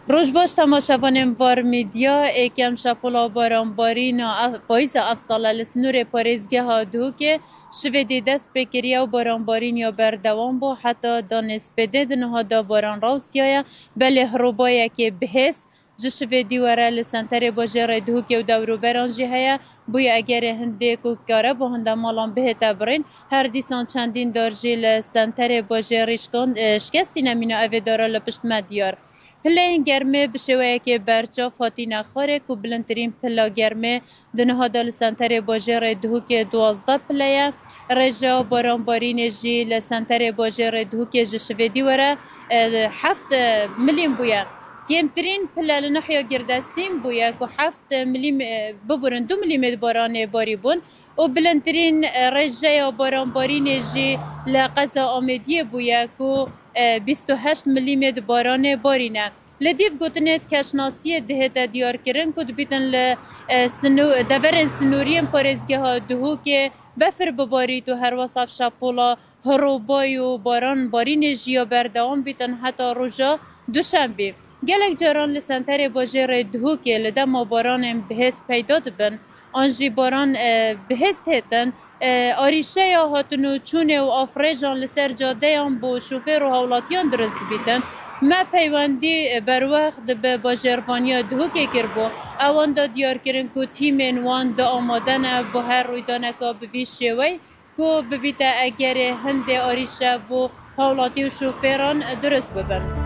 روز باش تماشاوانم وار میدیا ایکم شپولا بارانبارینا پاییز افساله لسنور پارێزگه ها دو که شویدی دست بکریه و بارانبارین یا بردوام بو حتی دانست بده دنها دا باران راوستیایا بله هروبایه که بهست جشویدی وره لسنتر باجر دو که و دورو برانجی هیا بوی اگر هنده کو کاره با هنده مالان به تبرین هر دیسان چندین دارجی لسنتر باجرشکان شکستی نمینه اوه داره لپشت مدیار پلین گرمه بشویه که برچاف هاتی نخاره که بلندترین پلا گرمه دنها دال سنتر باجر دهو که 12 پلیه رجا بارانبارین جی لسنتر باجر دهو که جشویدی وره 7 ملیم بویه کمترین پلال نحیا گردسیم بویا که 7 ملیم ببرن 2 ملیم باران باری بون و بلندترین رجای بارانبارین جی لقضا آمدیه بویا که 28 ملیم باران بارینه لدیف گوتنت کشناسی دهت دیار کرن کد بیتن دورن سنوریم پارزگه ها دهو که بفر بباری تو هر وصف شپولا هروبای و باران بارین جیا بردوام بیتن حتی روژا دوشنبه گلک جاران لسنتر باجر دهو که لده ما باران بهست پیدا دبن آنجی باران بهست هتن آریشه یا هاتنو چونه و آفریجان لسر جاده هم با شوفر و حولاتیان درست بیتن ما پیوندی بر وقت به باجروانی دهو که کربو اوان دا دیار کرن که تیمین وان دا آمادن با هر رویدانه که بویشه وی که ببیده اگر هنده آریشه و حولاتی و شوفران درست ببن